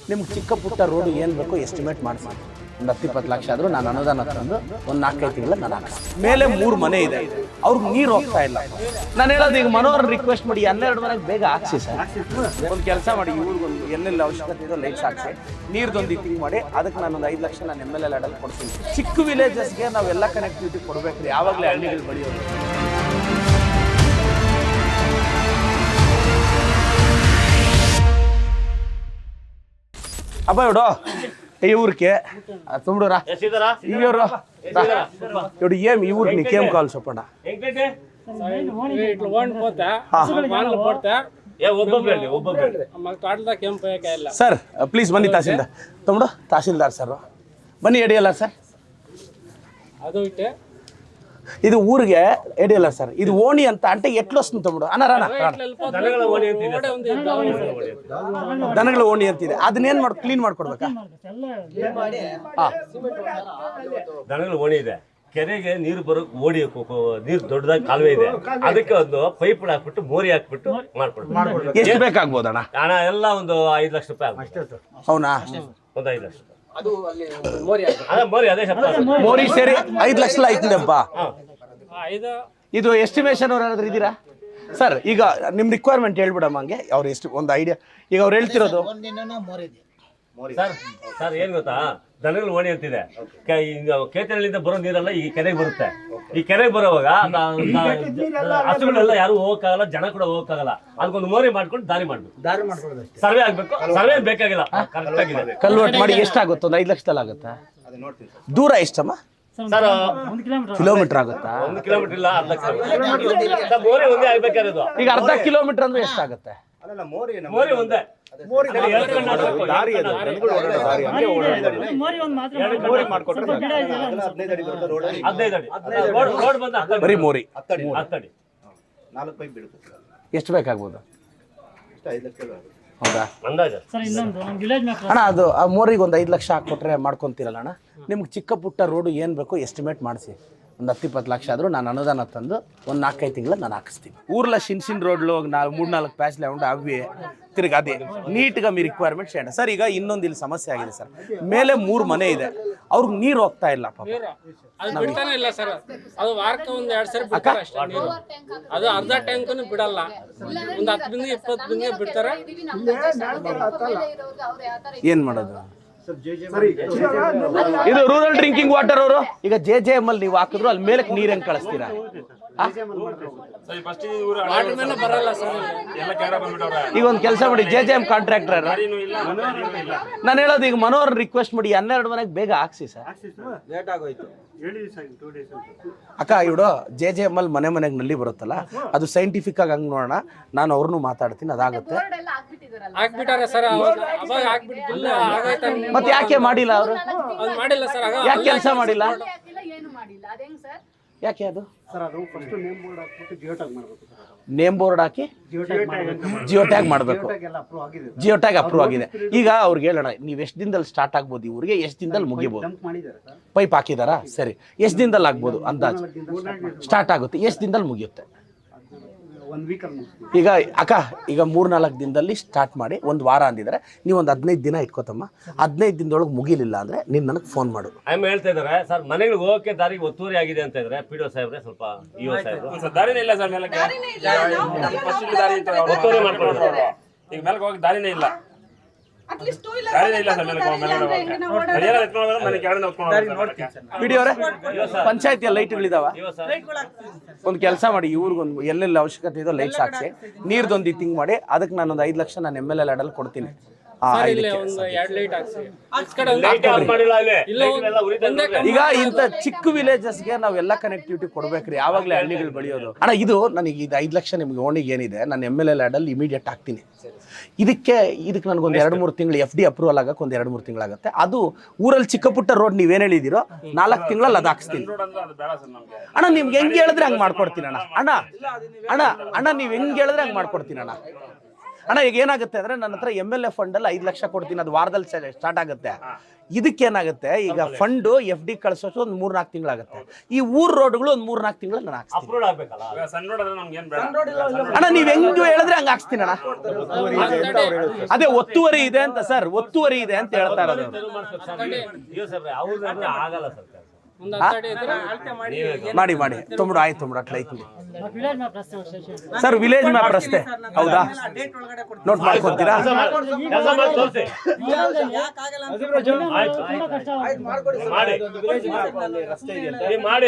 ನಿಮ್ಗೆ ಚಿಕ್ಕ ಪುಟ್ಟ ರೋಡು ಏನು ಬೇಕೋ ಎಸ್ಟಿಮೇಟ್ ಮಾಡಿಸಿ ಒಂದು 10-20 ಲಕ್ಷ ಆದರೂ ನಾನು ಅನುದಾನ ತಂದು ಒಂದು 4-5 ತಿಂಗಳ ನಾನು ಹಾಕಿಸ್ತೀನಿ. ಮೇಲೆ 3 ಮನೆ ಇದೆ, ಅವ್ರಿಗೆ ನೀರು ಹೋಗ್ತಾ ಇಲ್ಲ. ನಾನು ಹೇಳೋದು ಈಗ ಮನೋಹರ್ ರಿಕ್ವೆಸ್ಟ್ ಮಾಡಿ 12 ಮನೆಗೆ ಬೇಗ ಹಾಕ್ಸಿ ಸರ್. ಒಂದು ಕೆಲಸ ಮಾಡಿ, ಇವ್ರಿಗೊಂದು ಎಲ್ಲೆಲ್ಲಿ ಅವಶ್ಯಕತೆ ಇದೋ ಲೈಟ್ಸ್ ಹಾಕ್ಸಿ, ನೀರ್ದೊಂದು ಇಟ್ಟಿಂಗ್ ಮಾಡಿ, ಅದಕ್ಕೆ ನಾನೊಂದು 5 ಲಕ್ಷ ನಾನು MLA ಲ್ಯಾಡಲ್ಲಿ ಕೊಡ್ತೀನಿ. ಚಿಕ್ಕ ವಿಲೇಜಸ್ಗೆ ನಾವೆಲ್ಲ ಕನೆಕ್ಟಿವಿಟಿ ಕೊಡಬೇಕ್ರಿ, ಯಾವಾಗಲೇ ಹಳ್ಳಿಗಳು ಬೆಳೆಯೋದು. ಅಬ್ಬ ಇಡು ಈ ఊరికి తమ్ముడురా ఇవ్వరు ఇప్పుడు ఏం ఈ ఊరికి నీకేం కావాలి చెప్పండి. ಸರ್ ಪ್ಲೀಸ್ ಬನ್ನಿ ತಹಸೀಲ್ದಾರ್. ತಮ್ముడు ತಹಸೀಲ್ದಾರ್ ಸರ್ ಬನ್ನಿ. ಎಡಿಯಲ್ಲ ಸರ್, ಇದು ಊರಿಗೆ ಎಡಿಯಲ್ಲ ಸರ್, ಇದು ಓಣಿ ಅಂತ అంటే ఎట్లా వస్తుంది తమ్ముడు అన్నారా? ದನಗಳ ಓಣಿ ಅಂತಿದೆ, ಅದನ್ನೇನ್ ಮಾಡಿ ಕ್ಲೀನ್ ಮಾಡ್ಕೊಡ್ಬೇಕಾ? ದನಗಳ ಓಣಿ ಇದೆ, ಕೆರೆಗೆ ನೀರು ಬರೋ ಓಡಿ ನೀರು ದೊಡ್ಡದಾಗಿ ಕಾಲುವೆ ಇದೆ, ಅದಕ್ಕೆ ಒಂದು ಪೈಪ್ ಹಾಕ್ಬಿಟ್ಟು ಮೋರಿ ಹಾಕ್ಬಿಟ್ಟು ಮಾಡ್ಕೊಡ್ಬೇಕು. ಎಷ್ಟು ಬೇಕಾಗ್ಬೋದಣ್ಣ? ಹಣ ಎಲ್ಲ ಒಂದು 5 ಲಕ್ಷ ರೂಪಾಯಿ అవునా? ಒಂದು 5 ಲಕ್ಷ ಮೋರಿ, ಅದೇ ಮೋರಿ ಸೇರಿ 5 ಲಕ್ಷ ಆಯ್ತದಪ್ಪ. ಇದು ಎಸ್ಟಿಮೇಷನ್ ಅವ್ರು ಯಾರಾದ್ರೂ ಇದ್ದೀರಾ ಸರ್? ಈಗ ನಿಮ್ ರಿಕ್ವೈರ್ಮೆಂಟ್ ಹೇಳ್ಬಿಡಮ್ಮ, ಹಂಗೆ ಅವ್ರು ಎಷ್ಟು ಒಂದು ಐಡಿಯಾ. ಈಗ ಅವ್ರು ಹೇಳ್ತಿರೋದು ಸರ್ ಏನ್ ಗೊತ್ತಾ, ದನಗಳ ಓಣಿ ಅಂತಿದೆ, ಕೇತನಹಳ್ಳಿಯಿಂದ ಬರೋ ನೀರೆಲ್ಲ ಈ ಕೆರೆಗೆ ಬರುತ್ತೆ. ಈ ಕೆರೆಗೆ ಬರೋವಾಗ ಹಸುಗಳೆಲ್ಲ ಯಾರು ಹೋಗಕ್ಕಾಗಲ್ಲ, ಜನ ಕೂಡ ಹೋಗಕ್ಕಾಗಲ್ಲ, ಅದಕ್ಕೊಂದು ಮೋರಿ ಮಾಡ್ಕೊಂಡು ದಾರಿ ಮಾಡ್ಬೇಕು. ಸರ್ವೆ ಆಗ್ಬೇಕು, ಸರ್ವೆ ಬೇಕಾಗಿಲ್ಲ, ಕರೆಕ್ಟ್ ಆಗಿದೆ. ಕಲ್ವರ್ಟ್ ಮಾಡಿ ಎಷ್ಟಾಗುತ್ತೆ? ಒಂದು 5 ಲಕ್ಷದಲ್ಲಿ ಆಗುತ್ತಾ? ದೂರ ಎಷ್ಟಮ್ಮ ಸರ್? ಕಿಲೋಮೀಟರ್ ಆಗುತ್ತಾ? 1 ಕಿಲೋಮೀಟರ್ ಇಲ್ಲ, ಅರ್ಧ ಕಿಲೋಮೀಟರ್. ಮೋರಿ ಒಂದೇ ಆಗ್ಬೇಕಾಗಿರೋದು. ಈಗ ಅರ್ಧ ಕಿಲೋಮೀಟರ್ ಅಂದ್ರೆ ಎಷ್ಟಾಗುತ್ತೆ? ಮೋರಿ ಒಂದೇ. ಬರೀ ಮೋರಿ 10 ಅಡಿ. ಎಷ್ಟು ಬೇಕಾಗ್ಬೋದು? ಹೌದಾ ಅಂದಾಜು ಅಣ್ಣ? ಅದು ಆ ಮೋರಿಗೆ ಒಂದು 5 ಲಕ್ಷ ಹಾಕ್ಕೊಟ್ರೆ ಮಾಡ್ಕೊತೀರಲ್ಲ ಅಣ್ಣ? ನಿಮ್ಗೆ ಚಿಕ್ಕ ಪುಟ್ಟ ರೋಡು ಏನು ಬೇಕೋ ಎಸ್ಟಿಮೇಟ್ ಮಾಡಿಸಿ, ಒಂದು 10-20 ಲಕ್ಷ ಆದರೂ ನಾನು ಅನುದಾನ ತಂದು ಒಂದು 4-5 ತಿಂಗಳ ನಾನು ಹಾಕಿಸ್ತೀನಿ. ఊర్లో చిన్న రోడ్లు 3-4 ప్యాచ్లు ఉంటే అవి తిరిగి అదే నీట్గా మీ రిక్వైర్మెంట్ చేయండి సార్. ಈಗ ಇನ್ನೊಂದು ಇಲ್ಲಿ ಸಮಸ್ಯೆ ಆಗಿದೆ ಸರ್, ಮೇಲೆ 3 ಮನೆ ಇದೆ, ಅವ್ರಿಗೆ ನೀರು ಹೋಗ್ತಾ ಇಲ್ಲ ಪಾಪ. ಅದು ಬಿಡ್ತಾನೆ ಇಲ್ಲ ಸರ್, ಅದು ವಾರಕ್ಕೆ ಒಂದು 2 ಸರಿ ಬಿಡ್ತಾರೆ ಅಷ್ಟೇ ನೀರು. ಅದು ಅರ್ಧ ಟ್ಯಾಂಕನ್ನು ಬಿಡಲ್ಲ, ಒಂದು 10 ಬಿಂದಿಗೆ 20 ಬಿಂದಿಗೆ ಬಿಡ್ತಾರೆ. ಏನ್ ಮಾಡೋದು? ಇದು ರೂರಲ್ ಡ್ರಿಂಕಿಂಗ್ ವಾಟರ್ ಅವರು ಈಗ JJM ಅಲ್ಲಿ ನೀವು ಹಾಕಿದ್ರು ಅಲ್ಲಿ ಮೇಲೆ ನೀರು ಹೆಂಗ್ ಕಳಿಸ್ತೀರಾ? ಈಗ ಒಂದು ಕೆಲಸ ಮಾಡಿ, JJM ಕಾಂಟ್ರಾಕ್ಟರ್ ನಾನು ಹೇಳೋದು, ಈಗ ಮನೋಹರ್ ರಿಕ್ವೆಸ್ಟ್ ಮಾಡಿ 12 ಮನೆಗೆ ಬೇಗ ಹಾಕ್ಸಿ ಸರ್. ಅಕ್ಕ ಇವ್ಡು JJM ಅಲ್ಲಿ ಮನೆಗೆ ನಲ್ಲಿ ಬರುತ್ತಲ್ಲ, ಅದು ಸೈಂಟಿಫಿಕ್ ಆಗಿ ಹಂಗ್ ನೋಡೋಣ, ನಾನು ಅವ್ರನ್ನೂ ಮಾತಾಡ್ತೀನಿ, ಅದಾಗುತ್ತೆ. ಮತ್ತೆ ಯಾಕೆ ಮಾಡಿಲ್ಲ ಅವರು? ಯಾಕೆ ಕೆಲಸ ಮಾಡಿಲ್ಲ? ಯಾಕೆ ಅದು ನೇಮ್ ಬೋರ್ಡ್ ಹಾಕಿ ಜಿಯೋ ಟ್ಯಾಗ್ ಮಾಡಬೇಕು? ಜಿಯೋ ಟ್ಯಾಗ್ ಅಪ್ರೂವ್ ಆಗಿದೆ. ಈಗ ಅವ್ರಿಗೆ ಹೇಳೋಣ, ನೀವು ಎಷ್ಟು ದಿನದಲ್ಲಿ ಸ್ಟಾರ್ಟ್ ಆಗ್ಬೋದು, ಈ ಊರಿಗೆ ಎಷ್ಟು ದಿನದಲ್ಲಿ ಮುಗಿಬೋದು? ಪೈಪ್ ಹಾಕಿದಾರಾ? ಸರಿ, ಎಷ್ಟು ದಿನದಲ್ಲಿ ಆಗ್ಬೋದು ಅಂದಾಜು? ಸ್ಟಾರ್ಟ್ ಆಗುತ್ತೆ, ಎಷ್ಟು ದಿನದಲ್ಲಿ ಮುಗಿಯುತ್ತೆ? ಈಗ ಅಕ್ಕ ಈಗ 3-4 ದಿನದಲ್ಲಿ ಸ್ಟಾರ್ಟ್ ಮಾಡಿ, 1 ವಾರ ಅಂದಿದ್ರೆ ನೀವು ಒಂದು 15 ದಿನ ಇಟ್ಕೋತಮ್ಮ. 15 ದಿನದೊಳಗೆ ಮುಗಿಲಿಲ್ಲ ಅಂದ್ರೆ ನೀನು ನನಗೆ ಫೋನ್ ಮಾಡು. ಹೇಳ್ತಾ ಇದಾರೆ ಸರ್, ಮನೆಗಳಿಗೆ ಹೋಗಕ್ಕೆ ದಾರಿಗೆ ಒತ್ತುವರಿ ಆಗಿದೆ ಅಂತ ಇದ್ರೆ PDO ಸಾಹೇಬ್ರೆ ಸ್ವಲ್ಪ EO ಸಾಹೇಬ್ರು ದಾರಿನೇ ಇಲ್ಲ ಸರ್, ಒತ್ತುವರಿ ಮಾಡ್ಕೊಳ್ಳೋದು. ಈಗ ಮೇಲೆ ಹೋಗಿ ದಾರಿನೇ ಇಲ್ಲ, ಪಂಚಾಯತಿ ಲೈಟ್ಗಳಿದಾವ? ಒಂದು ಕೆಲಸ ಮಾಡಿ, ಇವ್ರಿಗೊಂದು ಎಲ್ಲೆಲ್ಲಿ ಅವಶ್ಯಕತೆ ಇದೋ ಲೈಟ್ಸ್ ಹಾಕ್ಸಿ, ನೀರ್ದೊಂದು ಇಟ್ಟಿಂಗ್ ಮಾಡಿ, ಅದಕ್ಕೆ ನಾನೊಂದು 5 ಲಕ್ಷ ನಾನು MLA ಲ್ಯಾಡಲ್ಲಿ ಕೊಡ್ತೀನಿ. ಈಗ ಇಂಥ ಚಿಕ್ಕ ವಿಲೇಜಸ್ಗೆ ನಾವೆಲ್ಲ ಕನೆಕ್ಟಿವಿಟಿ ಕೊಡ್ಬೇಕ್ರಿ, ಯಾವಾಗಲೇ ಹಳ್ಳಿಗಳು ಬೆಳೆಯೋದು. ಅಣ್ಣ ಇದು ನನಗೆ ಇದು 5 ಲಕ್ಷ ನಿಮ್ಗೆ ಓಣಿಗೆ ಏನಿದೆ, ನಾನು MLA ಲ್ಯಾಡಲ್ಲಿ ಇಮಿಡಿಯೇಟ್ ಹಾಕ್ತೀನಿ. ಇದಕ್ಕೆ ನನಗೊಂದು 2-3 ತಿಂಗಳು FD ಅಪ್ರೂವಲ್ ಆಗಕ್ಕೆ ಒಂದು 2-3 ತಿಂಗಳಾಗುತ್ತೆ. ಅದು ಊರಲ್ಲಿ ಚಿಕ್ಕ ಪುಟ್ಟ ರೋಡ್ ನೀವೇನು ಹೇಳಿದಿರೋ 4 ತಿಂಗಳಲ್ಲಿ ಅದು ಹಾಕ್ಸ್ತೀನಿ ಅಣ್ಣ. ನಿಮ್ಗೆ ಹೆಂಗೆ ಹೇಳಿದ್ರೆ ಹಂಗೆ ಮಾಡ್ಕೊಡ್ತೀನಿ ಅಣ್ಣ. ಅಣ್ಣ ಅಣ್ಣ ಅಣ್ಣ ನೀವು ಹೆಂಗೆ ಹೇಳಿದ್ರೆ ಹಂಗೆ ಮಾಡ್ಕೊಡ್ತೀನಿ ಅಣ್ಣ. ಅಣ್ಣ ಈಗ ಏನಾಗುತ್ತೆ ಅಂದ್ರೆ ನನ್ನ ಹತ್ರ MLA ಫಂಡ್ ಅಲ್ಲಿ 5 ಲಕ್ಷ ಕೊಡ್ತೀನಿ, ಅದು ವಾರದಲ್ಲಿ ಸ್ಟಾರ್ಟ್ ಆಗುತ್ತೆ. ಇದಕ್ಕೇನಾಗುತ್ತೆ, ಈಗ ಫಂಡ್ FD ಕಳ್ಸೋಷ್ಟು ಒಂದು 3-4 ತಿಂಗಳಾಗುತ್ತೆ. ಈ ಊರ್ ರೋಡ್ಗಳು ಒಂದು 3-4 ತಿಂಗಳು ನಾನು ಹಾಕ್ಸ್ತೀನಿ ಅಪ್ರೂವ್ ಆಗ್ಬೇಕಲ್ಲ. ಸಣ್ಣ ರೋಡ್ ಆದ್ರೆ ನಮ್ಗೆ ಏನ್ ಬೇಡ ಅಣ್ಣ. ನೀವ್ ಹೆಂಗ್ ಹೇಳಿದ್ರೆ ಹಂಗ ಹಾಕ್ಸ್ತೀನಿ ಅಣ್ಣ. ಅದೇ ಒತ್ತುವರಿ ಇದೆ ಅಂತ ಸರ್, ಒತ್ತುವರಿ ಇದೆ ಅಂತ ಹೇಳ್ತಾ ಇರೋದು. ಅವ್ರು ಆಗಲ್ಲ ಸರ್. ಒಂದು ಅಂತಡಿ ಇದ್ರೆ ಅಳತೆ ಮಾಡಿ ಮಾಡಿ ತೊಂಬಿಡು, ಆಯ್ತು ತೊಂಬಿಡು, ಅಟ್ಲ ಐತಿ ಸರ್. ವಿಲೇಜ್ ಮ್ಯಾಪ್ ರಸ್ತೆ ಹೌದಾ, ನೋಟ್ ಮಾಡ್ಕೊತೀರಾ? ಮಾಡಿ